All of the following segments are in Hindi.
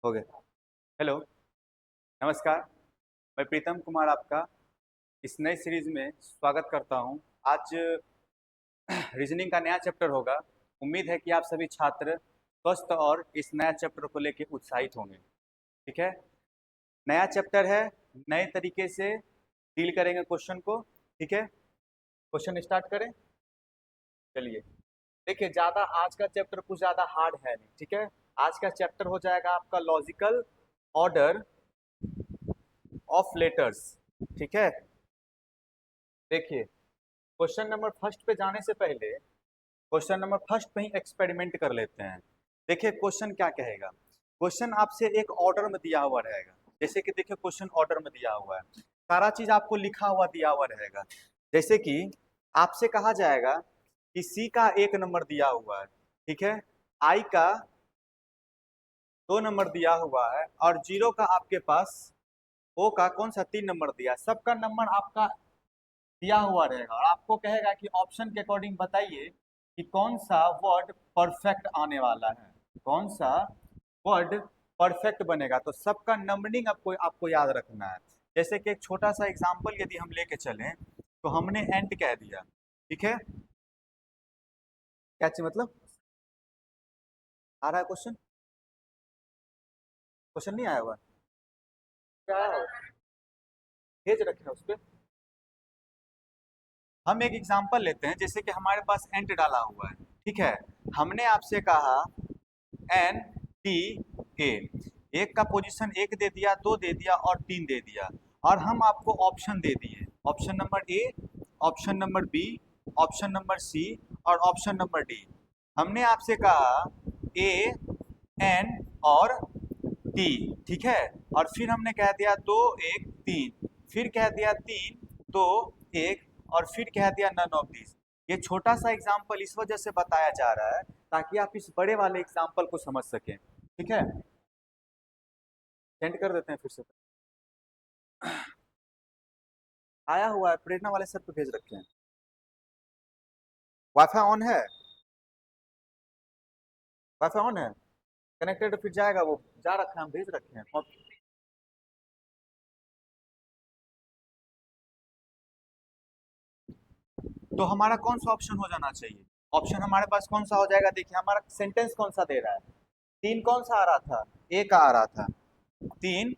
हो गए। हेलो, नमस्कार। मैं प्रीतम कुमार आपका इस नए सीरीज में स्वागत करता हूं। आज रीजनिंग का नया चैप्टर होगा। उम्मीद है कि आप सभी छात्र स्वस्थ और इस नया चैप्टर को लेकर उत्साहित होंगे। ठीक है, नया चैप्टर है, नए तरीके से डील करेंगे क्वेश्चन को। ठीक है, क्वेश्चन स्टार्ट करें। चलिए, देखिए ज़्यादा आज का चैप्टर कुछ ज़्यादा हार्ड है नहीं। ठीक है, आज का चैप्टर हो जाएगा आपका लॉजिकल ऑर्डर ऑफ लेटर्स। ठीक है, देखिए क्वेश्चन नंबर फर्स्ट पे जाने से पहले क्वेश्चन नंबर फर्स्ट पे ही एक्सपेरिमेंट कर लेते हैं। देखिए क्वेश्चन क्या कहेगा। क्वेश्चन आपसे एक ऑर्डर में दिया हुआ रहेगा। जैसे कि देखिए क्वेश्चन ऑर्डर में दिया हुआ है, सारा चीज आपको लिखा हुआ दिया हुआ रहेगा। जैसे कि आपसे कहा जाएगा कि सी का 1 नंबर दिया हुआ है, ठीक है, आई का 2 नंबर दिया हुआ है और जीरो का आपके पास ओ का कौन सा 3 नंबर दिया। सबका नंबर आपका दिया हुआ रहेगा और आपको कहेगा कि ऑप्शन के अकॉर्डिंग बताइए कि कौन सा वर्ड परफेक्ट आने वाला है, कौन सा वर्ड परफेक्ट बनेगा। तो सबका नंबरिंग आपको आपको याद रखना है। जैसे कि एक छोटा सा एग्जांपल यदि हम लेके चलें तो हमने एंड कह दिया। ठीक है, क्या चीज मतलब आ रहा है क्वेश्चन? क्वेश्चन नहीं आया हुआ? क्या आया है? भेज रखे हैं उस पर। हम एक एग्जांपल लेते हैं, जैसे कि हमारे पास एंड डाला हुआ है। ठीक है, हमने आपसे कहा एन टी ए, एक का पोजीशन 1 दे दिया, 2 दे दिया और 3 दे दिया और हम आपको ऑप्शन दे दिए, option number A, option number B, option number C और ऑप्शन नंबर डी। हमने आपसे कहा ए, एन और टी। ठीक है, और फिर हमने कह दिया 2 1 3, फिर कह दिया 3 2 1 और फिर कह दिया नन ऑफ दिस। ये छोटा सा एग्जाम्पल इस वजह से बताया जा रहा है ताकि आप इस बड़े वाले एग्जाम्पल को समझ सकें। ठीक है, सेंड कर देते हैं फिर से। आया हुआ है, प्रेरणा वाले सर पे भेज रखे हैं। वाईफाई ऑन है? वाईफाई ऑन है, कनेक्टेड फिर जाएगा, वो जा रखा है, हम भेज रखे हैं। और तो हमारा कौन सा ऑप्शन हो जाना चाहिए? ऑप्शन हमारे पास कौन सा हो जाएगा? देखिए हमारा सेंटेंस कौन सा दे रहा है। 3 कौन सा आ रहा था? ए का आ रहा था। 3,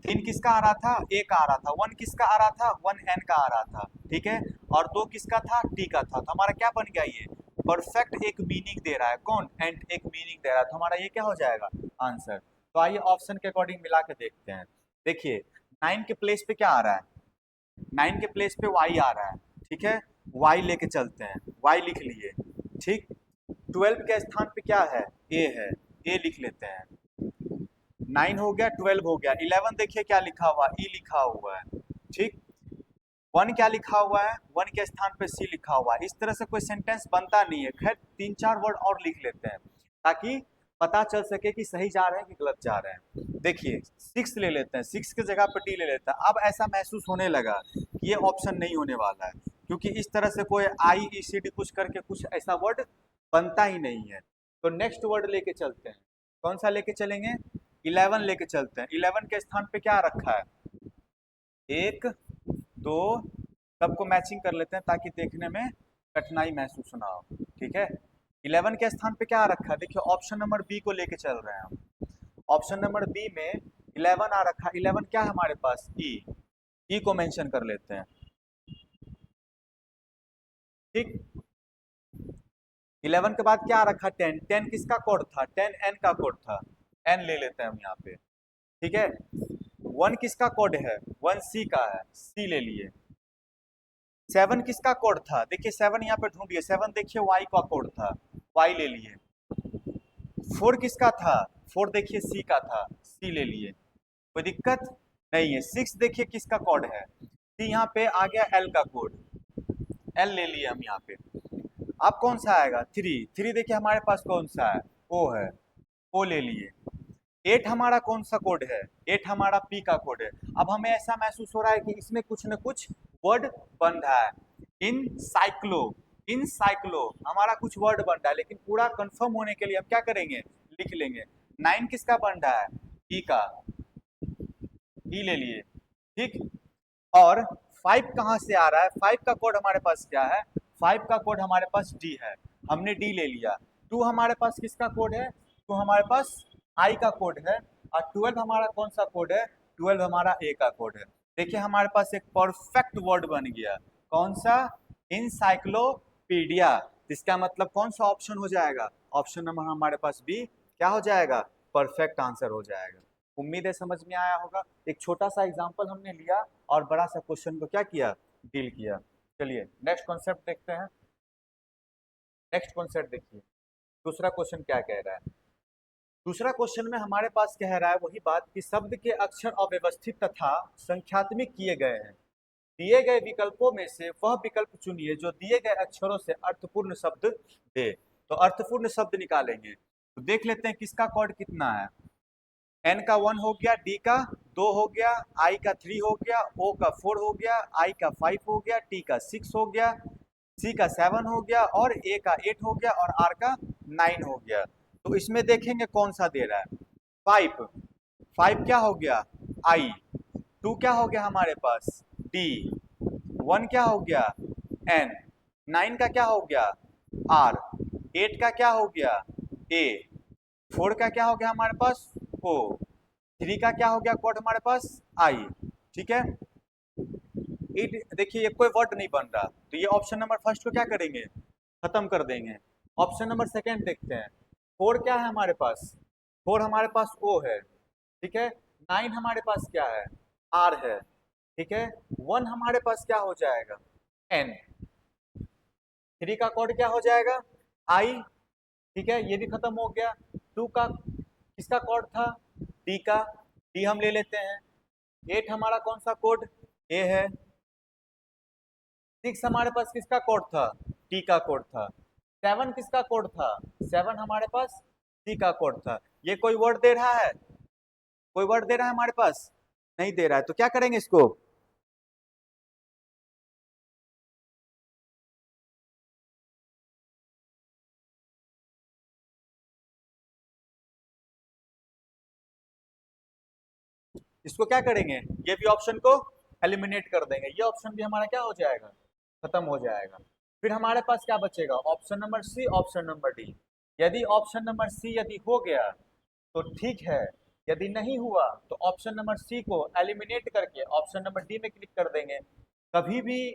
3 किसका आ रहा था? ए का आ रहा था। 1 किसका आ रहा था? 1 एन का आ रहा था। ठीक है, और 2 किसका था? टी का था। तो हमारा क्या बन गया? ये परफेक्ट एक मीनिंग दे रहा है। कौन? एंड एक मीनिंग दे रहा है, तो हमारा ये क्या हो जाएगा? आंसर। तो आइए ऑप्शन के अकॉर्डिंग मिला के देखते हैं। देखिए 9 के प्लेस पे क्या आ रहा है? 9 के प्लेस पे वाई आ रहा है। ठीक है, वाई लेके चलते हैं, वाई लिख लिए। ठीक, 12 के स्थान पे क्या है? ए है, ए लिख लेते हैं। 9 हो गया, 12 हो गया, 11 देखिए क्या लिखा हुआ? ई लिखा हुआ है। ठीक, 1 क्या लिखा हुआ है? 1 के स्थान पे सी लिखा हुआ है। इस तरह से कोई सेंटेंस बनता नहीं है। खैर 3 4 वर्ड और लिख लेते हैं ताकि पता चल सके कि सही जा रहे हैं कि गलत जा रहे हैं। देखिए 6 ले लेते हैं, 6 की जगह पर डी ले लेते हैं। अब ऐसा महसूस होने लगा कि ये ऑप्शन नहीं होने वाला है, क्योंकि इस तरह से कोई आई ई सी डी कुछ करके कुछ ऐसा वर्ड बनता ही नहीं है। तो नेक्स्ट वर्ड लेके चलते हैं। कौन सा लेके चलेंगे? 11 लेके चलते हैं। 11 के स्थान पे क्या रखा है? 1 2, सबको मैचिंग कर लेते हैं ताकि देखने में कठिनाई महसूस ना हो। ठीक है, 11 के स्थान पे क्या रखा है? देखिए ऑप्शन नंबर बी को लेके चल रहे हैं हम। ऑप्शन नंबर बी में 11 आ रखा। 11 क्या है हमारे पास? ई, ई को मेंशन कर लेते हैं। ठीक, 11 के बाद क्या आ रखा? 10, 10 किसका कोड था? 10 एन का कोड था, एन ले लेते हैं हम यहाँ पे। ठीक है, 1 किसका कोड है? 1 सी का है, सी ले लिए। 7 किसका कोड था? देखिए 7 यहाँ पे ढूंढिए, 7 देखिए वाई का कोड था, वाई ले लिए। 4 किसका था? 4 देखिए सी का था, सी ले लिए, कोई दिक्कत नहीं है। 6 देखिए किसका कोड है? सी, यहाँ पे आ गया एल का कोड, एल ले लिए हम यहाँ पे। अब कौन सा आएगा? 3, 3 देखिए हमारे पास कौन सा है? ओ है, ओ ले लिए। 8 हमारा कौन सा कोड है? 8 हमारा पी का कोड है। अब हमें ऐसा महसूस हो रहा है कि इसमें कुछ न कुछ वर्ड बन रहा है। इन साइक्लो, इनसाइक्लो हमारा कुछ वर्ड बन रहा है, लेकिन पूरा कंफर्म होने के लिए हम क्या करेंगे, लिख लेंगे। 9 किसका बन रहा है, ई का, ई ले लिए, ठीक। और 5 कहाँ से आ रहा है, 5 का कोड हमारे पास क्या है, 5 का कोड हमारे पास डी है, हमने डी ले लिया। 2 हमारे पास किसका कोड है, तो हमारे पास आई का कोड है। और 12 हमारा कौन सा कोड है, 12 हमारा ए का कोड है। देखिए हमारे पास एक परफेक्ट वर्ड बन गया, कौन सा, इंसाइक्लोपीडिया। इसका मतलब कौन सा ऑप्शन हो जाएगा, ऑप्शन नंबर हमारे पास बी क्या हो जाएगा, परफेक्ट आंसर हो जाएगा। उम्मीद है समझ में आया होगा। एक छोटा सा एग्जांपल हमने लिया और बड़ा सा क्वेश्चन को क्या किया, डील किया। चलिए नेक्स्ट कॉन्सेप्ट देखते हैं। नेक्स्ट कॉन्सेप्ट देखिए, दूसरा क्वेश्चन क्या कह रहा है। दूसरा क्वेश्चन में हमारे पास कह रहा है वही बात कि शब्द के अक्षर अव्यवस्थित तथा संख्यात्मक किए गए हैं, दिए गए विकल्पों में से वह विकल्प चुनिए जो दिए गए अक्षरों से अर्थपूर्ण शब्द दे। तो अर्थपूर्ण शब्द निकालेंगे, तो देख लेते हैं किसका कोड कितना है। एन का 1 हो गया, डी का 2 हो गया, आई का 3 हो गया, ओ का 4 हो गया, आई का 5 हो गया, टी का 6 हो गया, सी का 7 हो गया और ए का 8 हो गया और आर का 9 हो गया। तो इसमें देखेंगे कौन सा दे रहा है। 5, 5 क्या हो गया, आई। 2 क्या हो गया हमारे पास, डी। 1 क्या हो गया, एन। 9 का क्या हो गया, आर। 8 का क्या हो गया, ए। 4 का क्या हो गया हमारे पास, ओ। 3 का क्या हो गया कोड हमारे पास, आई। ठीक है, इट देखिए ये कोई वर्ड नहीं बन रहा, तो ये ऑप्शन नंबर फर्स्ट को क्या करेंगे, खत्म कर देंगे। ऑप्शन नंबर सेकेंड देखते हैं। 4 क्या है हमारे पास, 4 हमारे पास ओ है, ठीक है। 9 हमारे पास क्या है, आर है, ठीक है। 1 हमारे पास क्या हो जाएगा, एन। 3 का कोड क्या हो जाएगा, आई, ठीक है, ये भी खत्म हो गया। 2 का किसका कोड था, डी का, डी हम ले लेते हैं। 8 हमारा कौन सा कोड, ए है। 6 हमारे पास किसका कोड था, टी का कोड था। 7 किसका कोड था, 7 हमारे पास सी का कोड था। ये कोई वर्ड दे रहा है, कोई वर्ड दे रहा है हमारे पास, नहीं दे रहा है, तो क्या करेंगे इसको, इसको क्या करेंगे, ये भी ऑप्शन को एलिमिनेट कर देंगे, ये ऑप्शन भी हमारा क्या हो जाएगा, खत्म हो जाएगा। फिर हमारे पास क्या बचेगा, option number C, option number D. यदि ऑप्शन नंबर सी यदि हो गया तो ठीक है, यदि नहीं हुआ तो ऑप्शन नंबर सी को एलिमिनेट करके ऑप्शन नंबर डी में क्लिक कर देंगे। कभी भी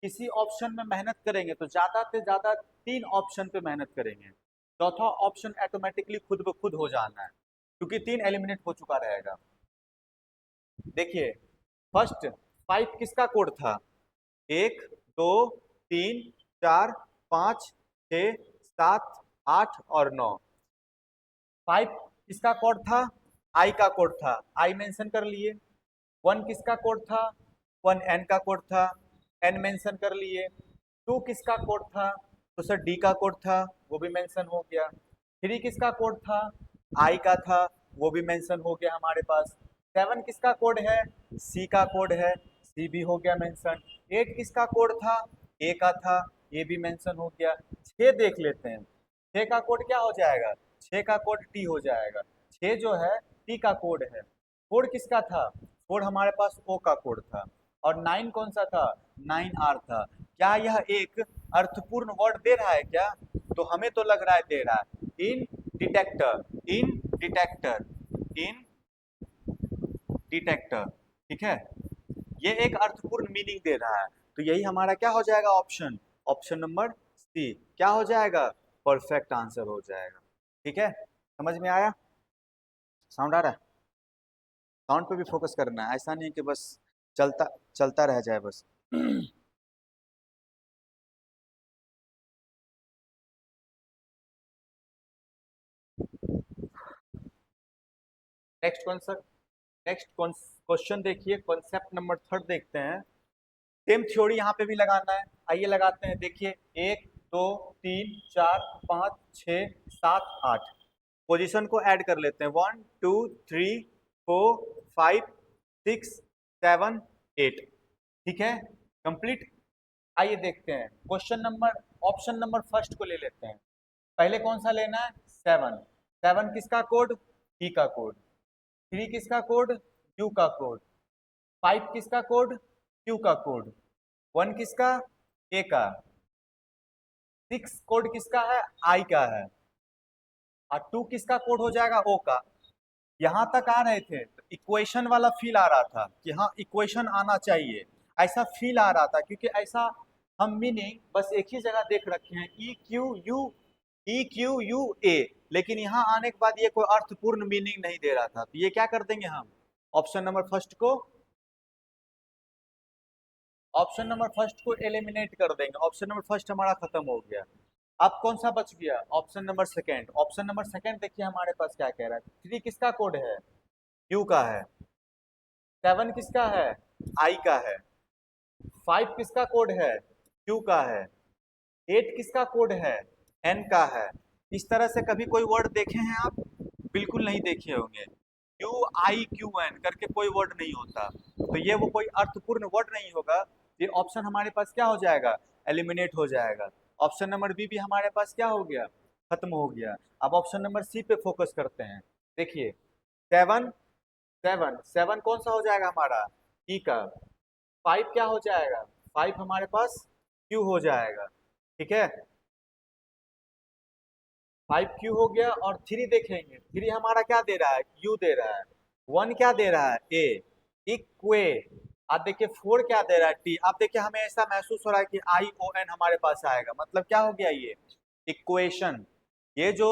किसी ऑप्शन में मेहनत करेंगे तो ज्यादा से ज्यादा 3 ऑप्शन पे मेहनत करेंगे, चौथा ऑप्शन ऑटोमेटिकली खुद ब खुद हो जाना है, क्योंकि 3 एलिमिनेट हो चुका रहेगा। देखिए फर्स्ट 5 किसका कोड था, 1 2 3 4 5 6 7 8 और 9। 5 किसका कोड था, आई का कोड था, आई मेंशन कर लिए। 1 किसका कोड था, 1 एन का कोड था, एन मेंशन कर लिए। 2 किसका कोड था, तो सर डी का कोड था, वो भी मेंशन हो गया। 3 किसका कोड था, आई का था, वो भी मेंशन हो गया हमारे पास। 7 किसका कोड है, सी का कोड है, सी भी हो गया मेंशन। 8 किसका कोड था, ए का था, ए भी मेंशन हो गया। 6 देख लेते हैं, 6 का कोड क्या हो जाएगा, 6 का कोड टी हो जाएगा। 6 जो है टी का कोड है। 4 किसका था, 4 हमारे पास ओ का कोड था। और 9 कौन सा था, 9 आर था। क्या यह एक अर्थपूर्ण वर्ड दे रहा है क्या, तो हमें तो लग रहा है दे रहा है, इन डिटेक्टर, इन डिटेक्टर, इन डिटेक्टर, ठीक है। ये एक अर्थपूर्ण मीनिंग दे रहा है, तो यही हमारा क्या हो जाएगा ऑप्शन, ऑप्शन नंबर सी क्या हो जाएगा, परफेक्ट आंसर हो जाएगा। ठीक है, समझ में आया, साउंड आ रहा है, साउंड पे भी फोकस करना है, ऐसा नहीं कि बस चलता चलता रह जाए बस। नेक्स्ट कॉन्सेप्ट, नेक्स्ट क्वेश्चन देखिए, कॉन्सेप्ट नंबर थर्ड देखते हैं। सेम थ्योरी यहाँ पे भी लगाना है, आइए लगाते हैं। देखिए 1 2 3 4 5 6 7 8 पोजीशन को ऐड कर लेते हैं, 1 2 3 4 5 6 7 8, ठीक है, कंप्लीट। आइए देखते हैं question number option number first को ले लेते हैं। पहले कौन सा लेना है? 7। 7 किसका कोड? ई का कोड। 3 किसका कोड? यू का कोड। 5 किसका कोड? क्यू का कोड। 1 किसका? ए का। 6 कोड किसका है? आई का है। और 2 किसका कोड हो जाएगा? ओ का। यहां तक आ रहे थे तो इक्वेशन वाला फील आ रहा था कि हाँ इक्वेशन आना चाहिए, ऐसा फील आ रहा था, क्योंकि ऐसा हम मीनिंग बस एक ही जगह देख रखे हैं, ई क्यू यू ए। लेकिन यहाँ आने के बाद ये कोई अर्थपूर्ण मीनिंग नहीं दे रहा था, तो ये क्या कर देंगे हम? ऑप्शन नंबर फर्स्ट को एलिमिनेट कर देंगे। ऑप्शन नंबर फर्स्ट हमारा खत्म हो गया। अब कौन सा बच गया? Option number second. Option number second देखिए हमारे पास क्या कह रहा है। 3 किसका कोड है? यू का है। 7 किसका है? आई का है। 5 किसका कोड है? क्यू का है। 8 किसका कोड है? एन का है। इस तरह से कभी कोई वर्ड देखे हैं आप? बिल्कुल नहीं देखे होंगे। क्यू आई क्यू एन करके कोई वर्ड नहीं होता, तो ये वो कोई अर्थपूर्ण वर्ड नहीं होगा। ये ऑप्शन हमारे पास क्या हो जाएगा? एलिमिनेट हो जाएगा। ऑप्शन नंबर बी भी हमारे पास क्या हो गया? खत्म हो गया। अब ऑप्शन नंबर सी पे फोकस करते हैं। देखिए 7 7 7 कौन सा हो जाएगा हमारा? ई का। 5 क्या हो जाएगा? 5 हमारे पास क्यू हो जाएगा। ठीक है, 5 क्यू हो गया। और 3 देखेंगे, 3 हमारा क्या दे रहा है? यू दे रहा है। 1 क्या दे रहा है? ए। इक्वे। आप देखिए 4 क्या दे रहा है? टी। आप देखिए हमें ऐसा महसूस हो रहा है कि आई ओ एन हमारे पास आएगा, मतलब क्या हो गया? ये इक्वेशन। ये जो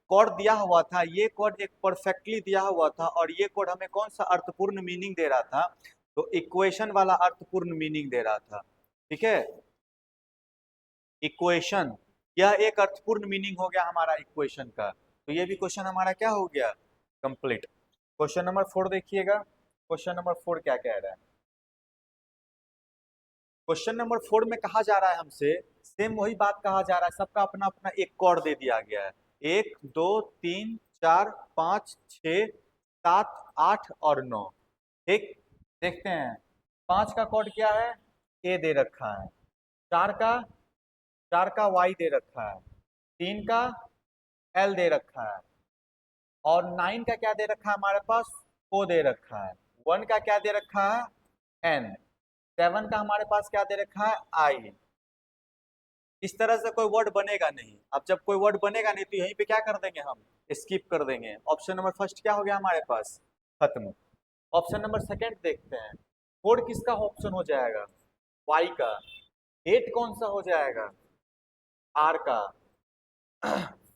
कोड दिया हुआ था, ये कोड एक परफेक्टली दिया हुआ था, और ये कोड हमें कौन सा अर्थपूर्ण मीनिंग दे रहा था? तो इक्वेशन वाला अर्थपूर्ण मीनिंग दे रहा था। ठीक है, इक्वेशन, यह एक अर्थपूर्ण मीनिंग हो गया हमारा इक्वेशन का। तो ये भी क्वेश्चन हमारा क्या हो गया? कंप्लीट। क्वेश्चन नंबर 4 देखिएगा। क्वेश्चन नंबर 4 क्या कह रहा है? क्वेश्चन नंबर 4 में कहा जा रहा है हमसे, सेम वही बात कहा जा रहा है, सबका अपना अपना एक कोड दे दिया गया है। 1 2 3 4 5 6 7 8 और 9। ठीक, देखते हैं। 5 का कोड क्या है? ए दे रखा है। 4 का 4 का वाई दे रखा है। 3 का एल दे रखा है। और 9 का क्या दे रखा है हमारे पास? ओ दे रखा है। 1 का क्या दे रखा है? एन। 7 का हमारे पास क्या दे रखा है? आई। इस तरह से कोई वर्ड बनेगा नहीं। अब जब कोई वर्ड बनेगा नहीं तो यहीं पे क्या कर देंगे हम? स्किप कर देंगे। ऑप्शन नंबर फर्स्ट क्या हो गया हमारे पास? खत्म। ऑप्शन नंबर सेकंड देखते हैं। 4 किसका ऑप्शन हो जाएगा? वाई का। 8 कौन सा हो जाएगा? आर का।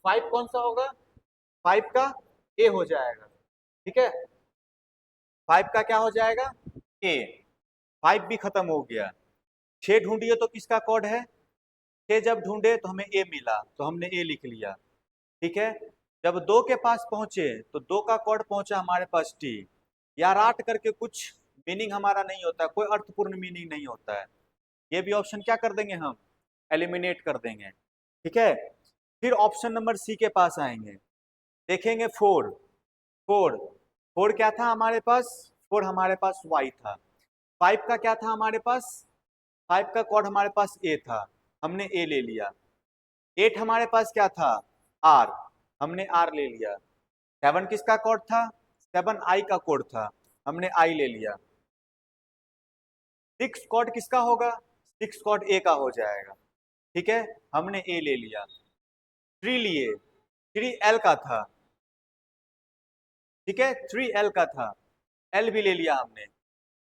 5 कौन सा होगा? 5 का ए हो जाएगा। ठीक है, 5 का क्या हो जाएगा? ए। 5 भी खत्म हो गया। 6 ढूंढिए तो किसका कोड है? 6 जब ढूंढे तो हमें ए मिला, तो हमने ए लिख लिया। ठीक है, जब 2 के पास पहुंचे तो 2 का कोड पहुंचा हमारे पास टी। या राट करके कुछ मीनिंग हमारा नहीं होता, कोई अर्थपूर्ण मीनिंग नहीं होता है। ये भी ऑप्शन क्या कर देंगे हम? एलिमिनेट कर देंगे। ठीक है, फिर ऑप्शन नंबर सी के पास आएंगे। देखेंगे 4। 4 4 क्या था हमारे पास? 4 हमारे पास वाई था। 5 का क्या था हमारे पास? 5 का कोड हमारे पास ए था, हमने ए ले लिया। 8 हमारे पास क्या था? आर, हमने आर ले लिया। 7 किसका कोड था? 7 आई का कोड था, हमने आई ले लिया। 6 कोड किसका होगा? 6 कोड ए का हो जाएगा। ठीक है, हमने ए ले लिया। 3 लिए, 3 एल का था। ठीक है, 3 एल का था, एल भी ले लिया हमने।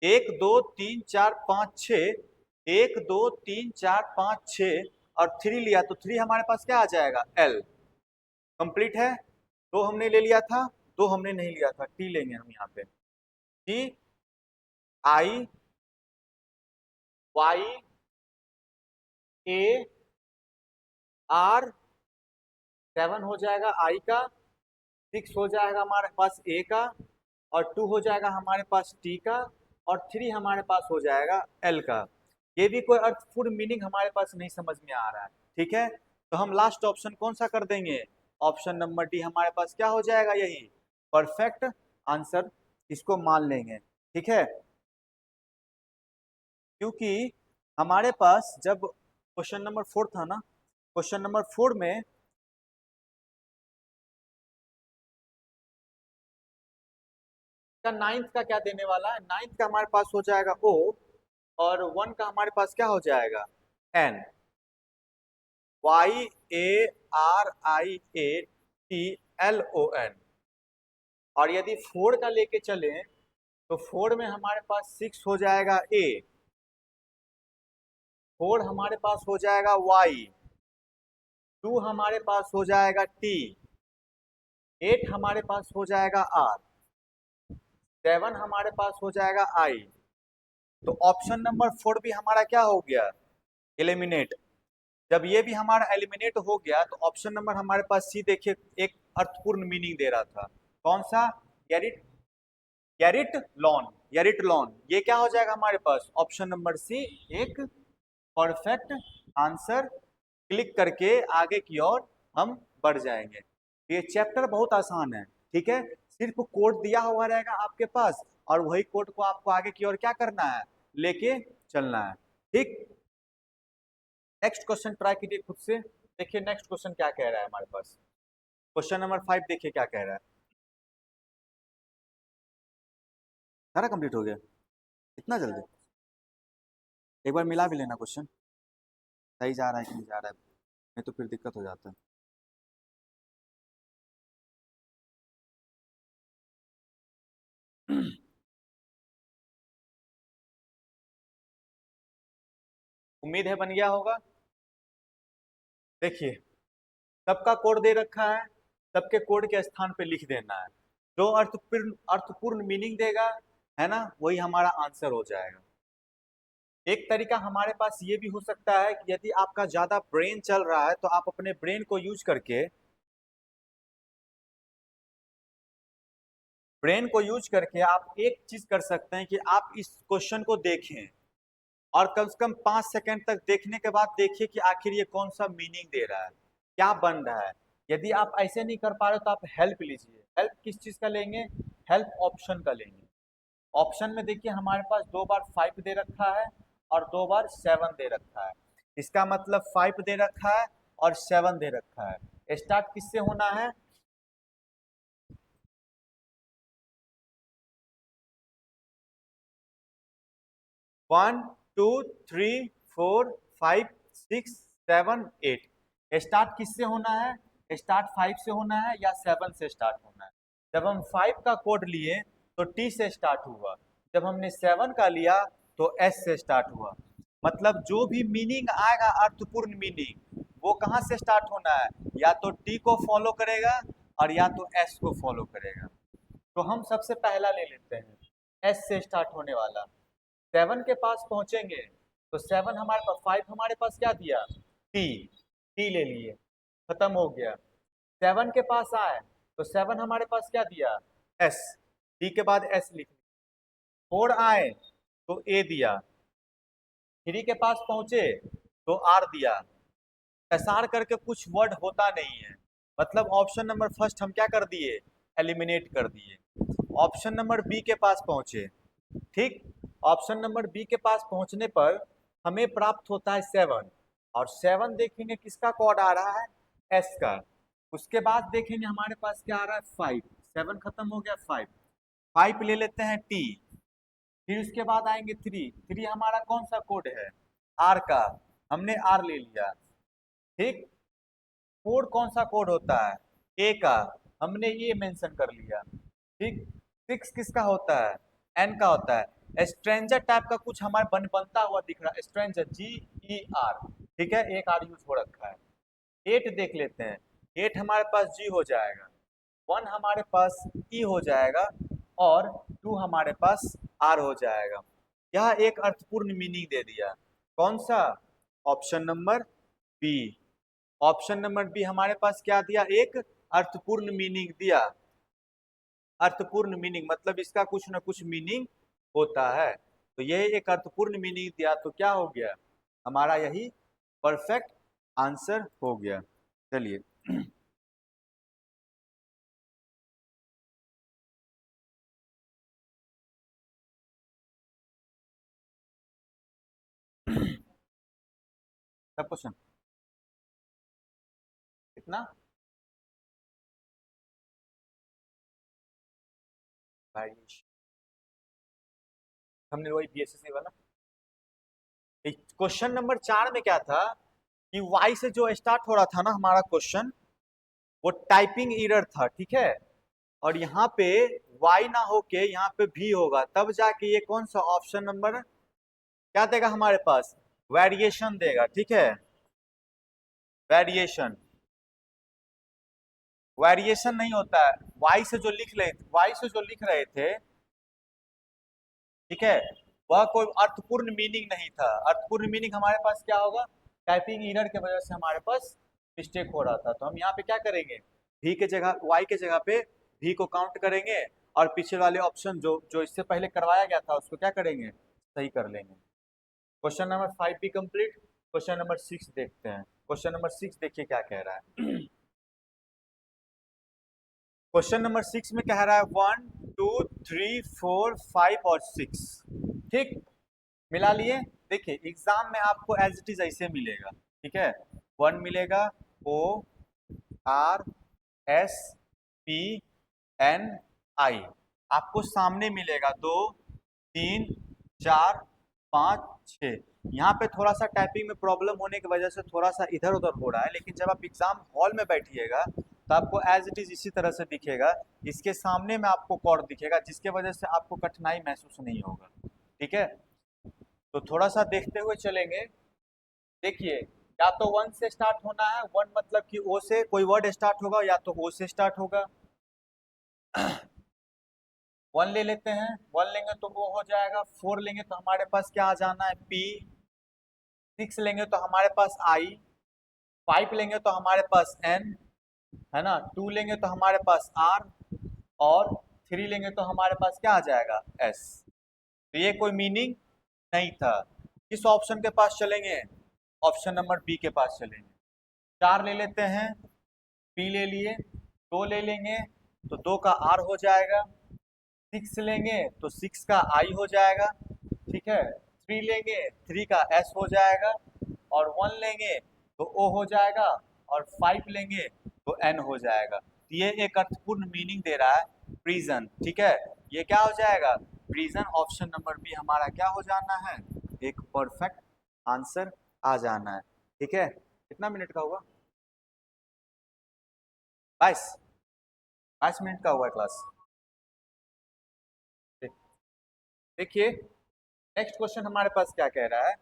1 2 3 4 5 6, 1 2 3 4 5 6 और 3 लिया, तो 3 हमारे पास क्या आ जाएगा? एल। कंप्लीट है। 2 हमने ले लिया था, 2 हमने नहीं लिया था, टी लेंगे हम यहाँ पे। T I Y A R. 7 हो जाएगा आई का। 6 हो जाएगा हमारे पास ए का। और 2 हो जाएगा हमारे पास टी का। और 3 हमारे पास हो जाएगा एल का। ये भी कोई अर्थपूर्ण मीनिंग हमारे पास नहीं समझ में आ रहा है। ठीक है, तो हम लास्ट ऑप्शन कौन सा कर देंगे? ऑप्शन नंबर डी हमारे पास क्या हो जाएगा? यही परफेक्ट आंसर, इसको मान लेंगे। ठीक है, क्योंकि हमारे पास जब क्वेश्चन नंबर 4 था ना, क्वेश्चन नंबर 4 में का नाइन्थ का क्या देने वाला है, नाइन्थ का हमारे पास हो जाएगा ओ, और 1 का हमारे पास क्या हो जाएगा एन, YARIATLON। और यदि 4 का लेके चले तो 4 में हमारे पास 6 हो जाएगा ए, 4 हमारे पास हो जाएगा वाई, 2 हमारे पास हो जाएगा टी, 8 हमारे पास हो जाएगा आर, 7 हमारे पास हो जाएगा आई। तो ऑप्शन नंबर 4 भी हमारा क्या हो गया, एलिमिनेट। जब ये भी हमारा एलिमिनेट हो गया तो ऑप्शन नंबर हमारे पास सी देखिए एक अर्थपूर्ण मीनिंग दे रहा था, कौन सा, Garrett, Garrett lawn, Garrett lawn, ये क्या हो जाएगा हमारे पास ऑप्शन नंबर सी एक परफेक्ट आंसर। क्लिक करके आगे की ओर हम बढ़ जाएंगे। ये चैप्टर बहुत आसान है, ठीक है, सिर्फ कोड दिया हुआ रहेगा आपके पास और वही कोड को आपको आगे की ओर क्या करना है, लेके चलना है, ठीक। नेक्स्ट क्वेश्चन ट्राई कीजिए खुद से, देखिए नेक्स्ट क्वेश्चन क्या कह रहा है हमारे पास। क्वेश्चन नंबर 5 देखिए क्या कह रहा है। सारा कंप्लीट हो गया, इतना जल्दी, एक बार मिला भी लेना क्वेश्चन, सही जा रहा है कि नहीं जा रहा है, नहीं तो फिर दिक्कत हो जाता है। उम्मीद है बन गया होगा। देखिए सबका कोड दे रखा है, सबके कोड के स्थान पे लिख देना है, जो अर्थपूर्ण मीनिंग देगा, है ना, वही हमारा आंसर हो जाएगा। एक तरीका हमारे पास ये भी हो सकता है कि यदि आपका ज्यादा ब्रेन चल रहा है तो आप अपने ब्रेन को यूज करके, आप एक चीज कर सकते हैं कि आप इस क्वेश्चन को देखें और कम से कम 5 सेकंड तक देखने के बाद देखिए कि आखिर ये कौन सा मीनिंग दे रहा है, क्या बन रहा है। यदि आप ऐसे नहीं कर पा रहे तो आप हेल्प लीजिए। हेल्प किस चीज का लेंगे, हेल्प ऑप्शन का लेंगे। ऑप्शन में देखिए हमारे पास 2 बार 5 दे रखा है और 2 बार 7 दे रखा है, इसका मतलब 5 दे रखा है और 7 दे रखा है। स्टार्ट किससे होना है, 1 2 3 4 5 6 7 8, स्टार्ट किससे होना है, स्टार्ट 5 से होना है या 7 से स्टार्ट होना है। जब हम 5 का कोड लिए तो टी से स्टार्ट हुआ, जब हमने 7 का लिया तो एस से स्टार्ट हुआ। मतलब जो भी मीनिंग आएगा अर्थपूर्ण मीनिंग, वो कहाँ से स्टार्ट होना है, या तो टी को फॉलो करेगा और या तो एस को फॉलो करेगा। तो हम सबसे पहला ले लेते हैं, एस से स्टार्ट होने वाला। 7 के पास पहुंचेंगे तो 7 हमारे पास, 5 हमारे पास क्या दिया, टी, टी ले लिए, खत्म हो गया। 7 के पास आए तो 7 हमारे पास क्या दिया, एस, टी के बाद एस लिख लिया। 4 आए तो ए दिया, 3 के पास पहुंचे तो आर दिया। एसआर करके कुछ वर्ड होता नहीं है, मतलब ऑप्शन नंबर फर्स्ट हम क्या कर दिए, एलिमिनेट कर दिए। ऑप्शन नंबर बी के पास पहुंचे, ठीक। ऑप्शन नंबर बी के पास पहुंचने पर हमें प्राप्त होता है 7, और 7 देखेंगे किसका कोड आ रहा है, एस का। उसके बाद देखेंगे हमारे पास क्या आ रहा है, 5, 7 खत्म हो गया, 5, 5 ले लेते हैं टी, फिर उसके बाद आएंगे 3, 3 हमारा कौन सा कोड है, आर का, हमने आर ले लिया, ठीक। 4 कौन सा कोड होता है, ए का, हमने ये मेंशन कर लिया, ठीक। 6 किसका होता है, एन का होता है। स्ट्रेंजर टाइप का कुछ हमारे बनता हुआ दिख रहा है, स्ट्रेंजर, GER, ठीक है, एक आर यूज हो रखा है। 8 देख लेते हैं, 8 हमारे पास जी हो जाएगा, 1 हमारे पास ई हो जाएगा और 2 हमारे पास आर हो जाएगा। यह एक अर्थपूर्ण मीनिंग दे दिया, कौन सा, option number B. Option number B हमारे पास क्या दिया, एक अर्थपूर्ण मीनिंग दिया। अर्थपूर्ण मीनिंग मतलब इसका कुछ ना कुछ मीनिंग होता है, तो यह एक अर्थपूर्ण मीनिंग दिया, तो क्या हो गया, हमारा यही परफेक्ट आंसर हो गया। चलिए सब क्वेश्चन कितना, वेरिएशन, हमने वही बीएसएससी वाला। क्वेश्चन नंबर 4 में क्या था कि वाई से जो स्टार्ट हो रहा था ना हमारा क्वेश्चन, वो टाइपिंग एरर था, ठीक है। और यहाँ पे वाई ना होके यहाँ पे भी होगा, तब जाके ये कौन सा ऑप्शन नंबर क्या देगा हमारे पास, वेरिएशन देगा, ठीक है। वेरिएशन, वेरिएशन नहीं होता है वाई से जो लिख रहे, वाई से जो लिख रहे थे, ठीक है, वह कोई अर्थपूर्ण मीनिंग नहीं था। अर्थपूर्ण मीनिंग हमारे पास क्या होगा, टाइपिंग एरर की वजह से हमारे पास मिस्टेक हो रहा था। तो हम यहाँ पे क्या करेंगे, भी के जगह, वाई के जगह पे भी को काउंट करेंगे, और पीछे वाले ऑप्शन जो जो इससे पहले करवाया गया था उसको क्या करेंगे, सही कर लेंगे। क्वेश्चन नंबर 5 भी कंप्लीट। क्वेश्चन नंबर 6 देखते हैं। क्वेश्चन नंबर 6 देखिए क्या कह रहा है। क्वेश्चन नंबर 6 में कह रहा है 1 2 3 4 5 और 6, ठीक, मिला लिए। देखिए एग्जाम में आपको एज इट इज ऐसे मिलेगा, ठीक है। 1 मिलेगा, O R S P N I, आपको सामने मिलेगा 2 3 4 5 6। यहाँ पे थोड़ा सा टाइपिंग में प्रॉब्लम होने की वजह से थोड़ा सा इधर उधर हो रहा है, लेकिन जब आप एग्जाम हॉल में बैठिएगा तो आपको एज इट इज इसी तरह से दिखेगा। इसके सामने में आपको कॉर्ड दिखेगा, जिसके वजह से आपको कठिनाई महसूस नहीं होगा, ठीक है। तो थोड़ा सा देखते हुए चलेंगे। देखिए या तो 1 से स्टार्ट होना है, 1 मतलब कि O से कोई वर्ड स्टार्ट होगा, या तो O से स्टार्ट होगा। 1 ले लेते हैं, 1 लेंगे तो वो हो जाएगा, 4 लेंगे तो हमारे पास क्या आ जाना है, P, 6 लेंगे तो हमारे पास I, 5 लेंगे तो हमारे पास N, है ना, 2 लेंगे तो हमारे पास R, और 3 लेंगे तो हमारे पास क्या आ जाएगा, S। तो ये कोई मीनिंग नहीं था। किस ऑप्शन के पास चलेंगे, ऑप्शन नंबर बी के पास चलेंगे। 4 ले लेते हैं, पी ले लिए, 2 ले लेंगे तो 2 का आर हो जाएगा, 6 लेंगे तो 6 का आई हो जाएगा, ठीक है। 3 लेंगे 3 का एस हो जाएगा, और 1 लेंगे तो ओ हो जाएगा, और 5 लेंगे तो एन हो जाएगा। तो ये एक अर्थपूर्ण मीनिंग दे रहा है, प्रिजन, ठीक है। ये क्या हो जाएगा, प्रिजन। ऑप्शन नंबर बी हमारा क्या हो जाना है, एक परफेक्ट आंसर आ जाना है, ठीक है। कितना मिनट का हुआ, 22, 22 मिनट का हुआ है क्लास। देखिए नेक्स्ट क्वेश्चन हमारे पास क्या कह रहा है,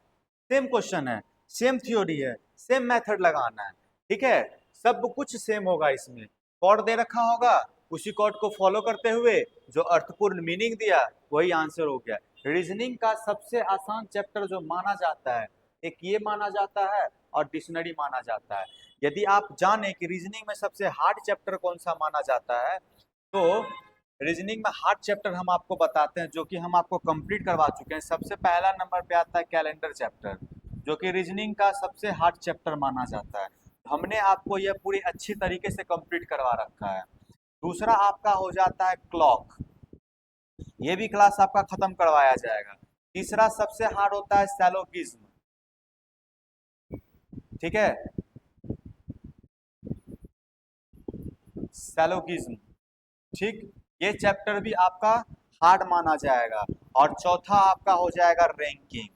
सेम क्वेश्चन है, सेम थ्योरी है, सेम मेथड लगाना है, ठीक है। सब कुछ सेम होगा, इसमें कोड दे रखा होगा, उसी कोड को फॉलो करते हुए जो अर्थपूर्ण मीनिंग दिया वही आंसर हो गया। रीजनिंग का सबसे आसान चैप्टर जो माना जाता है, एक ये माना जाता है और डिक्शनरी माना जाता है। यदि आप जाने कि रीजनिंग में सबसे हार्ड चैप्टर कौन सा माना जाता है, तो रीजनिंग में हार्ड चैप्टर हम आपको बताते हैं, जो कि हम आपको कंप्लीट करवा चुके हैं। सबसे पहला नंबर पे आता है कैलेंडर चैप्टर, जो कि रीजनिंग का सबसे हार्ड चैप्टर माना जाता है। हमने आपको यह पूरी अच्छी तरीके से कंप्लीट करवा रखा है। दूसरा आपका हो जाता है क्लॉक, ये भी क्लास आपका खत्म करवाया जाएगा। तीसरा सबसे हार्ड होता है सैलोगिज्म, ठीक है, सैलोगिज्म, ठीक। ये चैप्टर भी आपका हार्ड माना जाएगा। और चौथा आपका हो जाएगा रैंकिंग,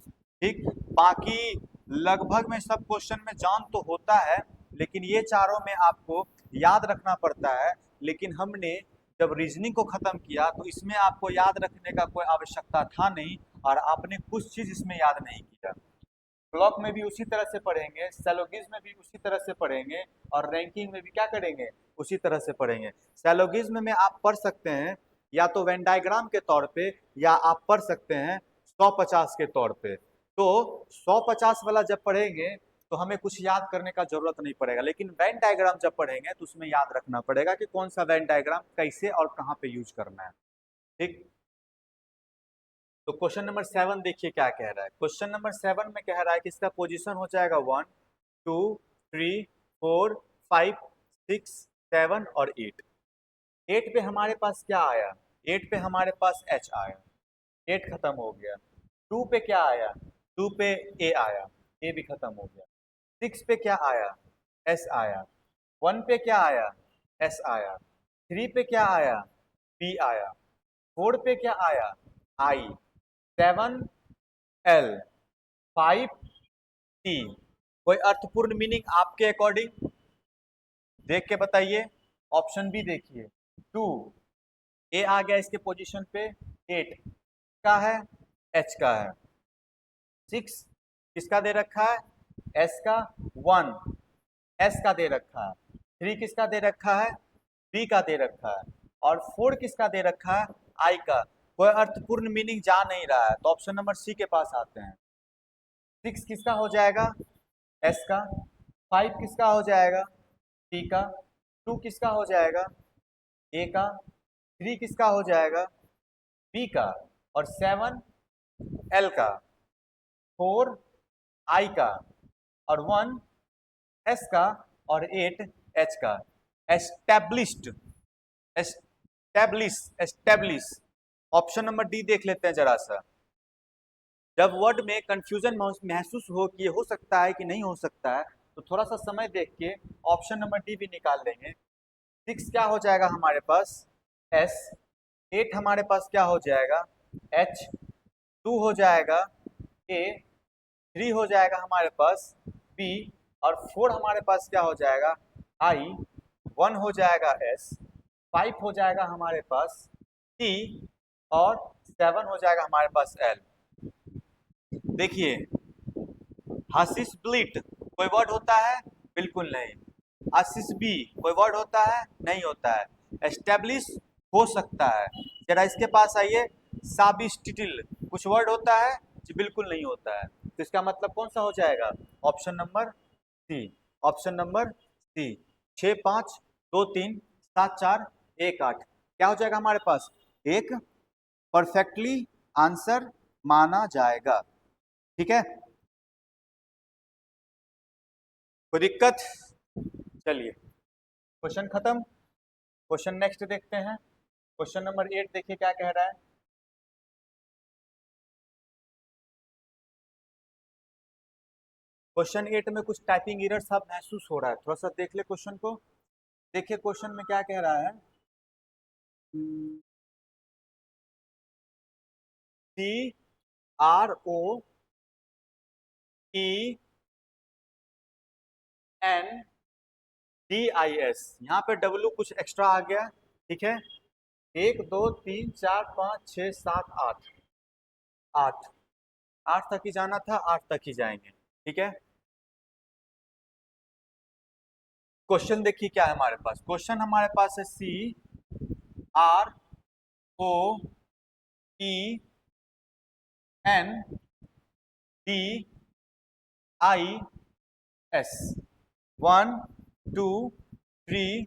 ठीक। बाकी लगभग में सब क्वेश्चन में जान तो होता है, लेकिन ये चारों में आपको याद रखना पड़ता है। लेकिन हमने जब रीजनिंग को खत्म किया तो इसमें आपको याद रखने का कोई आवश्यकता था नहीं, और आपने कुछ चीज इसमें याद नहीं किया। ब्लॉक में भी उसी तरह से पढ़ेंगे, सैलोगिज्म में भी उसी तरह से पढ़ेंगे, और रैंकिंग में भी क्या करेंगे, उसी तरह से पढ़ेंगे। सैलोगिज्म में आप पढ़ सकते हैं या तो वेन डायग्राम के तौर पे, या आप पढ़ सकते हैं 150 के तौर पे। तो 150 वाला जब पढ़ेंगे तो हमें कुछ याद करने का जरूरत नहीं पड़ेगा, लेकिन वेन डायग्राम जब पढ़ेंगे तो उसमें याद रखना पड़ेगा कि कौन सा वेन डायग्राम कैसे और कहाँ पे यूज करना है, ठीक। तो क्वेश्चन नंबर 7 देखिए क्या कह रहा है। क्वेश्चन नंबर 7 में कह रहा है कि इसका पोजीशन हो जाएगा 1 2 3 4 5 6 7 और 8। 8 पे हमारे पास क्या आया, 8 पे हमारे पास H आया, 8 खत्म हो गया। 2 पे क्या आया, 2 पे A आया, A भी खत्म हो गया। 6 पे क्या आया, S आया, 1 पे क्या आया, S आया। 3 पे क्या आया, P आया। 4 पे क्या आया, I। 7 L। 5 T। कोई अर्थपूर्ण मीनिंग आपके अकॉर्डिंग देख के बताइए। ऑप्शन बी देखिए, 2 ए आ गया इसके पोजीशन पे, 8 का है, H का है। 6 किसका दे रखा है, S का। 1 S का दे रखा है। 3 किसका दे रखा है, B का दे रखा है। और 4 किसका दे रखा है, I का। कोई अर्थपूर्ण मीनिंग जा नहीं रहा है, तो ऑप्शन नंबर सी के पास आते हैं। 6 किसका हो जाएगा, S का। 5 किसका हो जाएगा, T का। 2 किसका हो जाएगा, A का। 3 किसका हो जाएगा, B का। और 7 L का। 4 I का। और 1 S का। और 8 H का। Established, establish. Option number D देख लेते हैं जरा सा। जब वर्ड में कंफ्यूजन महसूस हो कि ये हो सकता है कि नहीं हो सकता है, तो थोड़ा सा समय देख के ऑप्शन नंबर डी भी निकाल देंगे। 6 क्या हो जाएगा हमारे पास, S। 8 हमारे पास क्या हो जाएगा, H। 2 हो जाएगा A। 3 हो जाएगा हमारे पास B। और 4 हमारे पास क्या हो जाएगा, I। 1 हो जाएगा S। 5 हो जाएगा हमारे पास T। और 7 हो जाएगा हमारे पास L। देखिए, हसीस ब्लिट कोई वर्ड होता है, बिल्कुल नहीं। हसीस बी कोई वर्ड होता है, नहीं होता है। एस्टेब्लिश हो सकता है, जरा इसके पास आइए। साबिस्टिटिल कुछ वर्ड होता है, जी बिल्कुल नहीं होता है। तो इसका मतलब कौन सा हो जाएगा, option number C. Option number C. 6 5 2 3 7 4 1 8 क्या हो जाएगा हमारे पास, एक परफेक्टली आंसर माना जाएगा। ठीक है, कोई दिक्कत, चलिए क्वेश्चन खत्म। क्वेश्चन नेक्स्ट देखते हैं। क्वेश्चन नंबर 8 देखिए क्या कह रहा है। क्वेश्चन 8 में कुछ टाइपिंग एरर सा महसूस हो रहा है, थोड़ा सा देख ले क्वेश्चन को। देखिए क्वेश्चन में क्या कह रहा है, CROENDIS, यहाँ पे W कुछ एक्स्ट्रा आ गया। ठीक है, 1 2 3 4 5 6 7 8 8 8 तक ही जाना था, 8 तक ही जाएंगे। ठीक है, क्वेश्चन देखिए क्या है हमारे पास। क्वेश्चन हमारे पास है CROENDIS। 1 2 3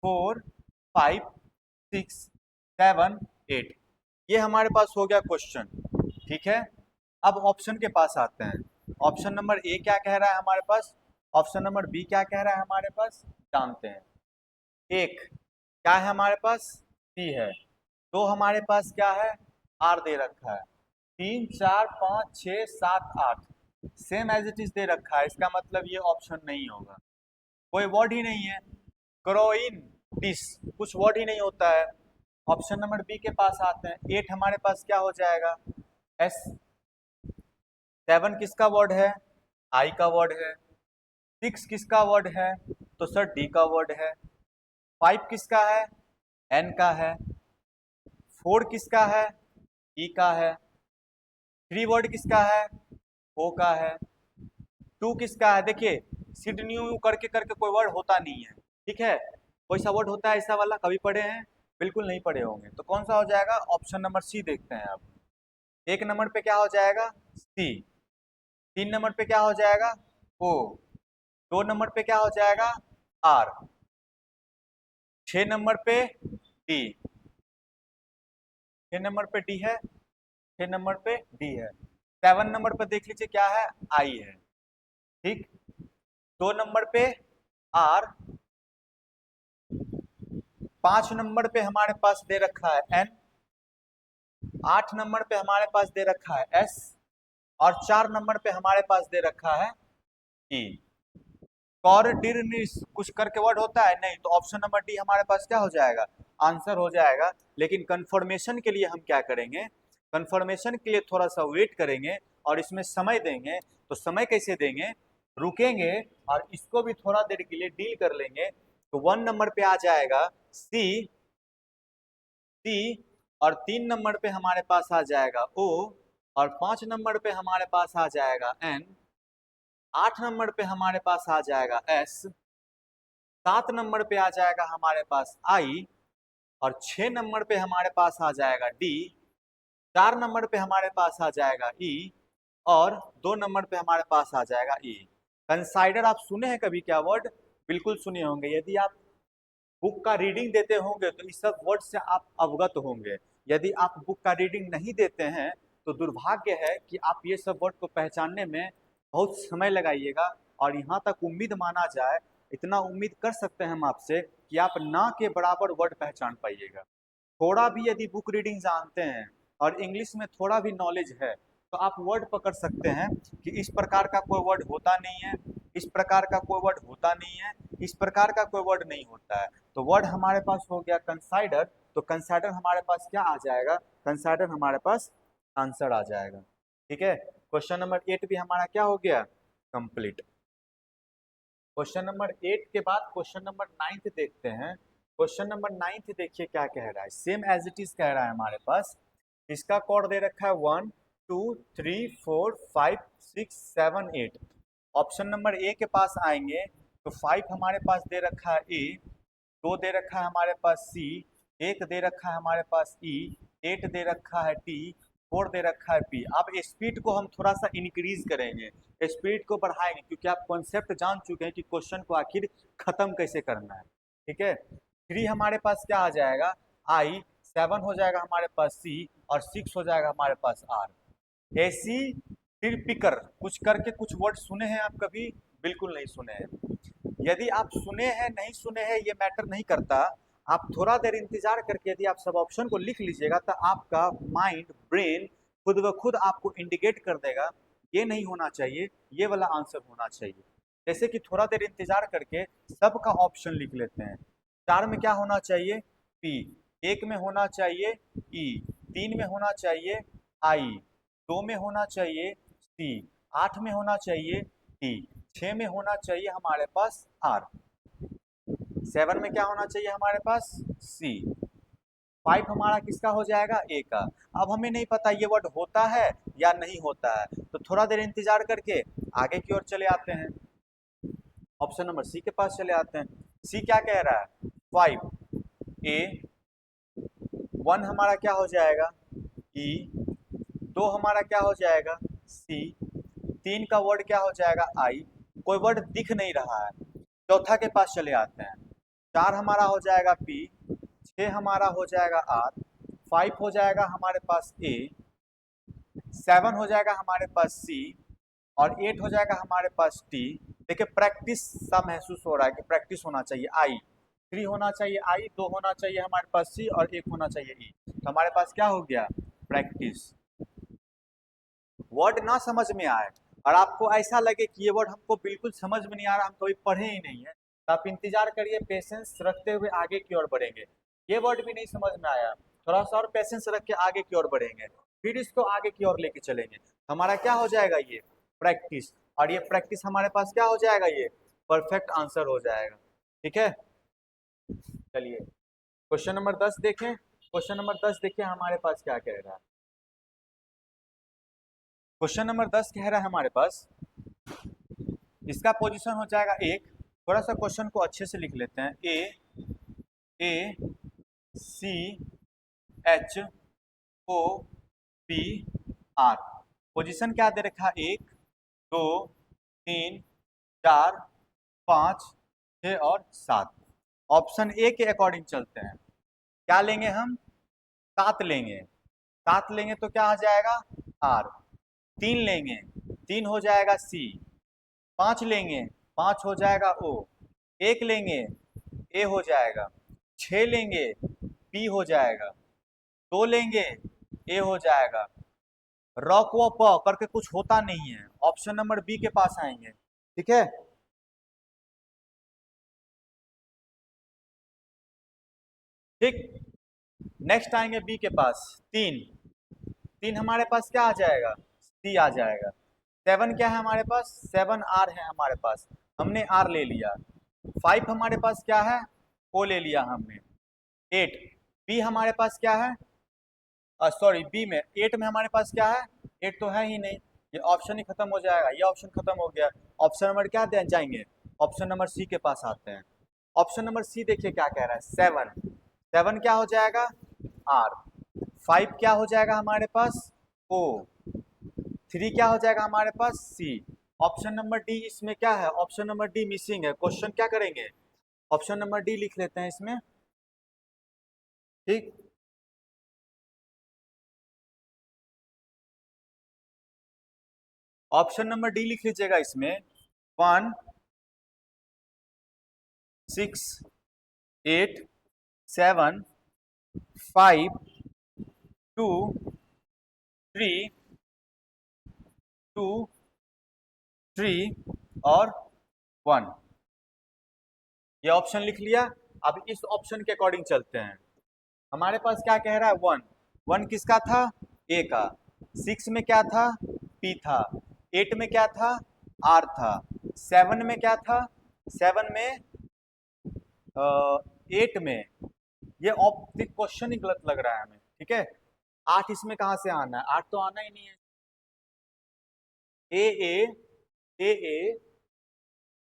4 5 6 7 8, ये हमारे पास हो गया क्वेश्चन। ठीक है, अब ऑप्शन के पास आते हैं। ऑप्शन नंबर ए क्या कह रहा है हमारे पास, ऑप्शन नंबर बी क्या कह रहा है हमारे पास, जानते हैं। एक क्या है हमारे पास, सी है। दो हमारे पास क्या है, आर दे रखा है। 3 4 5 6 7 8 सेम एज इट इज दे रखा है, इसका मतलब ये ऑप्शन नहीं होगा। कोई वर्ड ही नहीं है। क्रोइन डिस कुछ वर्ड ही नहीं होता है। ऑप्शन नंबर बी के पास आते हैं। 8 हमारे पास क्या हो जाएगा, एस। 7 किसका वर्ड है, आई का वर्ड है। 6 किसका वर्ड है, तो सर डी का वर्ड है। 5 किसका है, एन का है। 4 किसका है, ई का है। 3 वर्ड किसका है, ओ का है। 2 किसका है, देखिए सिड न्यू करके करके कोई वर्ड होता नहीं है। ठीक है, कोई सा वर्ड होता है ऐसा वाला, कभी पढ़े हैं, बिल्कुल नहीं पढ़े होंगे। तो कौन सा हो जाएगा, ऑप्शन नंबर सी देखते हैं अब। एक नंबर पे क्या हो जाएगा, सी। 3 नंबर पे क्या हो जाएगा, ओ। 2 नंबर पे क्या हो जाएगा, आर। 6 नंबर पे डी। 6 नंबर पे डी है। 6 नंबर पे डी है। 7 नंबर पे देख लीजिए क्या है, आई है। ठीक, 2 नंबर पे आर। 5 नंबर पे हमारे पास दे रखा है एन। 8 नंबर पे हमारे पास दे रखा है एस। और 4 नंबर पे हमारे पास दे रखा है ई। कॉर्डिनिस कुछ करके वर्ड होता है नहीं, तो ऑप्शन नंबर डी हमारे पास क्या हो जाएगा, आंसर हो जाएगा। लेकिन कंफर्मेशन के लिए हम क्या करेंगे, कंफर्मेशन के लिए थोड़ा सा वेट करेंगे और इसमें समय देंगे। तो समय कैसे देंगे, रुकेंगे और इसको भी थोड़ा देर के लिए डील कर लेंगे। तो 1 नंबर पे आ जाएगा सी, सी, और 3 नंबर पे हमारे पास आ जाएगा ओ, और 5 नंबर पे हमारे पास आ जाएगा एन, 8 नंबर पे हमारे पास आ जाएगा एस, 7 नंबर पे आ जाएगा हमारे पास आई, और 6 नंबर पे हमारे पास आ जाएगा डी, 4 नंबर पे हमारे पास आ जाएगा ई, और 2 नंबर पे हमारे पास आ जाएगा ई। कंसाइडर आप सुने हैं कभी क्या वर्ड, बिल्कुल सुने होंगे। यदि आप बुक का रीडिंग देते होंगे तो इस सब वर्ड से आप अवगत होंगे। यदि आप बुक का रीडिंग नहीं देते हैं तो दुर्भाग्य है कि आप ये सब वर्ड को पहचानने में बहुत समय लगाइएगा। और यहाँ तक उम्मीद माना जाए, इतना उम्मीद कर सकते हैं हम आपसे कि आप ना के बराबर वर्ड पहचान पाइएगा। थोड़ा भी यदि बुक रीडिंग जानते हैं और इंग्लिश में थोड़ा भी नॉलेज है तो आप वर्ड पकड़ सकते हैं कि इस प्रकार का कोई वर्ड होता नहीं है, इस प्रकार का कोई वर्ड होता नहीं है, इस प्रकार का कोई वर्ड नहीं होता है। तो वर्ड हमारे पास हो गया कंसाइडर। तो कंसाइडर हमारे पास क्या आ जाएगा, कंसाइडर हमारे पास आंसर आ जाएगा। ठीक है, क्वेश्चन नंबर 8 भी हमारा क्या हो गया, कंप्लीट। क्वेश्चन नंबर 8 के बाद क्वेश्चन नंबर 9 देखते हैं। क्वेश्चन नंबर 9 देखिए क्या कह रहा है, सेम एज इट इज कह रहा है हमारे पास। इसका कोड दे रखा है 1 2 3 4 5 6 7 8। ऑप्शन नंबर ए के पास आएंगे तो 5 हमारे पास दे रखा है ए, 2 दे रखा है हमारे पास सी, 1 दे रखा है हमारे पास ई, 8 दे रखा है टी, 4 दे रखा है पी। अब स्पीड को हम थोड़ा सा इंक्रीज करेंगे, स्पीड को बढ़ाएंगे, क्योंकि आप कॉन्सेप्ट जान चुके हैं कि क्वेश्चन को आखिर खत्म कैसे करना है। ठीक है, 3 हमारे पास क्या आ जाएगा आई, 7 हो जाएगा हमारे पास सी, और 6 हो जाएगा हमारे पास आर। ऐसी फिर पिकर कुछ करके कुछ वर्ड सुने हैं आप कभी, बिल्कुल नहीं सुने हैं। यदि आप सुने हैं नहीं सुने हैं ये मैटर नहीं करता, आप थोड़ा देर इंतजार करके यदि आप सब ऑप्शन को लिख लीजिएगा तो आपका माइंड ब्रेन खुद ब खुद आपको इंडिकेट कर देगा ये नहीं होना चाहिए, ये वाला आंसर होना चाहिए। जैसे कि थोड़ा देर इंतजार करके सबका ऑप्शन लिख लेते हैं। 4 में क्या होना चाहिए, पी, 1 में होना चाहिए ई, 3 में होना चाहिए आई, 2 में होना चाहिए सी, 8 में होना चाहिए डी, 6 में होना चाहिए हमारे पास आर, 7 में क्या होना चाहिए हमारे पास सी, 5 हमारा किसका हो जाएगा ए का। अब हमें नहीं पता ये वर्ड होता है या नहीं होता है, तो थोड़ा देर इंतजार करके आगे की ओर चले आते हैं, ऑप्शन नंबर सी के पास चले आते हैं। सी क्या कह रहा है, 5 ए, 1 हमारा क्या हो जाएगा ई, 2 हमारा क्या हो जाएगा सी, 3 का वर्ड क्या हो जाएगा आई, कोई वर्ड दिख नहीं रहा है। चौथा के पास चले आते हैं, 4 हमारा हो जाएगा पी, 6 हमारा हो जाएगा आर, 5 हो जाएगा हमारे पास ए, 7 हो जाएगा हमारे पास सी, और 8 हो जाएगा हमारे पास टी। देखिए प्रैक्टिस सा महसूस हो रहा है कि प्रैक्टिस होना चाहिए। आई, 3 होना चाहिए आई, 2 होना चाहिए हमारे पास सी, और 1 होना चाहिए ई। तो हमारे पास क्या हो गया, प्रैक्टिस। वर्ड ना समझ में आए और आपको ऐसा लगे कि ये वर्ड हमको बिल्कुल समझ में नहीं आ रहा, हम कभी पढ़े ही नहीं है, तो आप इंतजार करिए, पेशेंस रखते हुए आगे की ओर बढ़ेंगे। ये वर्ड भी नहीं समझ में आया, थोड़ा सा और पेशेंस रख के आगे की ओर बढ़ेंगे, फिर इसको आगे की ओर लेके चलेंगे। हमारा क्या हो जाएगा, ये प्रैक्टिस, और ये प्रैक्टिस हमारे पास क्या हो जाएगा, ये परफेक्ट आंसर हो जाएगा। ठीक है, चलिए क्वेश्चन नंबर 10 देखें। क्वेश्चन नंबर 10 देखिए हमारे पास क्या कह रहा है। क्वेश्चन नंबर 10 कह रहा है हमारे पास, इसका पोजीशन हो जाएगा 1। थोड़ा सा क्वेश्चन को अच्छे से लिख लेते हैं, A C H O P R. Position क्या दे रखा है, 1 2 3 4 5 6 और 7। ऑप्शन ए के अकॉर्डिंग चलते हैं, क्या लेंगे हम, 7 लेंगे, 7 लेंगे तो क्या आ जाएगा आर, 3 लेंगे 3 हो जाएगा सी, 5 लेंगे 5 हो जाएगा ओ, 1 लेंगे ए हो जाएगा, 6 लेंगे पी हो जाएगा, 2 लेंगे ए हो जाएगा, रॉक व प करके कुछ होता नहीं है, ऑप्शन नंबर बी के पास आएंगे। ठीक है, ठीक, नेक्स्ट आएंगे बी के पास, 3, 3 हमारे पास क्या आ जाएगा, सी आ जाएगा। 7 क्या है हमारे पास, 7 आर है हमारे पास, हमने आर ले लिया। 5 हमारे पास क्या है, ओ ले लिया हमने। 8 बी हमारे पास क्या है, सॉरी बी में 8 में हमारे पास क्या है, 8 तो है ही नहीं, ये ऑप्शन ही खत्म हो जाएगा, ये ऑप्शन खत्म हो गया। ऑप्शन नंबर क्या दे जाएंगे, ऑप्शन नंबर सी के पास आते हैं। ऑप्शन नंबर सी देखिए क्या कह रहा है, 7, 7 क्या हो जाएगा, आर। 5 क्या हो जाएगा हमारे पास, ओ। 3 क्या हो जाएगा हमारे पास, सी। ऑप्शन नंबर डी इसमें क्या है, ऑप्शन नंबर डी मिसिंग है। क्वेश्चन क्या करेंगे, ऑप्शन नंबर डी लिख लेते हैं इसमें, ठीक। ऑप्शन नंबर डी लिख लीजिएगा इसमें, 1 6 8 7 5 2 3 2 3 और 1, ये ऑप्शन लिख लिया। अब इस ऑप्शन के अकॉर्डिंग चलते हैं। हमारे पास क्या कह रहा है, 1, 1 किसका था, ए का। 6 में क्या था, पी था। 8 में क्या था, आर था। 7 में क्या था, 7 में 8 में, ये क्वेश्चन ही गलत लग रहा है हमें, ठीक है। 8 इसमें कहां से आना है, 8 तो आना ही नहीं है। ए ए ए ए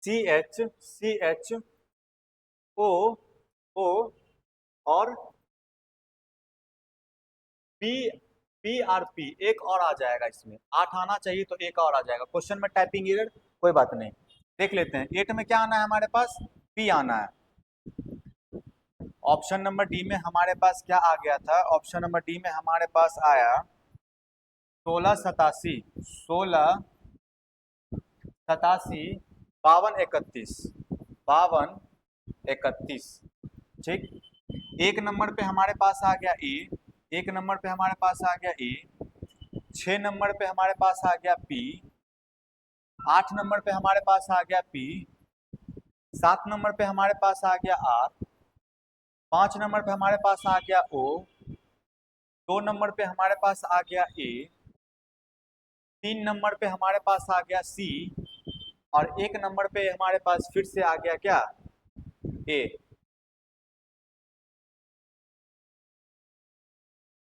सी एच सी एच ओ ओ और पी पी आर पी, एक और आ जाएगा इसमें। 8 आना चाहिए तो एक और आ जाएगा, क्वेश्चन में टाइपिंग एरर, कोई बात नहीं। देख लेते हैं 8 में क्या आना है हमारे पास, पी आना है। ऑप्शन नंबर डी में हमारे पास क्या आ गया था, ऑप्शन नंबर डी में हमारे पास आया 1687, 1687 52 31, 52 31, ठीक। एक नंबर पे हमारे पास आ गया ए, एक नंबर पे हमारे पास आ गया ए। 6 नंबर पे हमारे पास आ गया पी। 8 नंबर पे हमारे पास आ गया पी। 7 नंबर पे हमारे पास आ गया आर। 5 नंबर पे हमारे पास आ गया ओ। 2 नंबर पे हमारे पास आ गया ए। 3 नंबर पे हमारे पास आ गया सी। और 1 नंबर पे हमारे पास फिर से आ गया क्या, ए।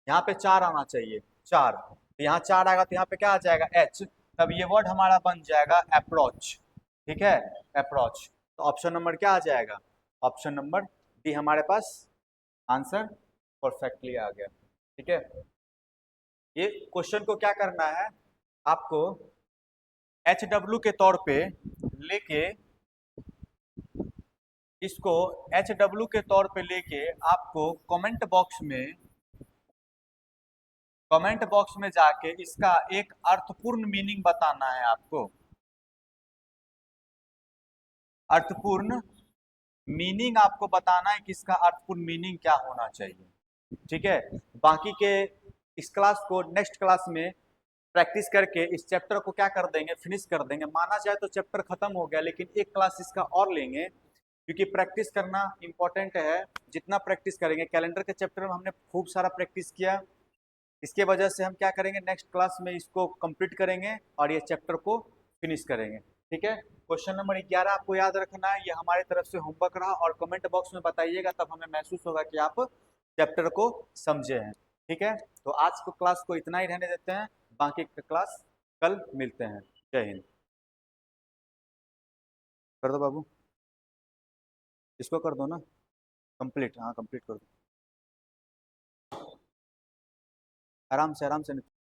यहाँ पे 4 आना चाहिए, 4, तो यहाँ 4 आएगा तो यहाँ पे क्या आ जाएगा, एच। तब ये वर्ड हमारा बन जाएगा अप्रोच, ठीक है, अप्रोच। तो ऑप्शन नंबर क्या आ जाएगा, ऑप्शन नंबर डी हमारे पास आंसर परफेक्टली आ गया, ठीक है। ये क्वेश्चन को क्या करना है आपको, एच डब्ल्यू के तौर पे लेके, इसको एच डब्ल्यू के तौर पे लेके आपको कमेंट बॉक्स में जाके इसका एक अर्थपूर्ण मीनिंग बताना है आपको, अर्थपूर्ण मीनिंग आपको बताना है कि इसका अर्थपूर्ण मीनिंग क्या होना चाहिए, ठीक है। बाकी के इस क्लास को नेक्स्ट क्लास में प्रैक्टिस करके इस चैप्टर को क्या कर देंगे, फिनिश कर देंगे। माना जाए तो चैप्टर खत्म हो गया, लेकिन एक क्लास इसका और लेंगे, क्योंकि प्रैक्टिस करना इंपॉर्टेंट है। जितना प्रैक्टिस करेंगे, कैलेंडर के चैप्टर में हमने खूब सारा प्रैक्टिस किया, इसके वजह से हम क्या करेंगे, नेक्स्ट क्लास में इसको कंप्लीट करेंगे और ये चैप्टर को फिनिश करेंगे, ठीक है। क्वेश्चन नंबर 11 आपको याद रखना है, ये हमारी तरफ से होमवर्क रहा, और कमेंट बॉक्स में बताइएगा, तब हमें महसूस होगा कि आप चैप्टर को समझे हैं, ठीक है। तो आज को क्लास को इतना ही रहने देते हैं, बाकी का क्लास कल मिलते हैं। जय हिंद। कर दो बाबू, इसको कर दो ना कंप्लीट, हाँ कंप्लीट कर दो, आराम से आराम से।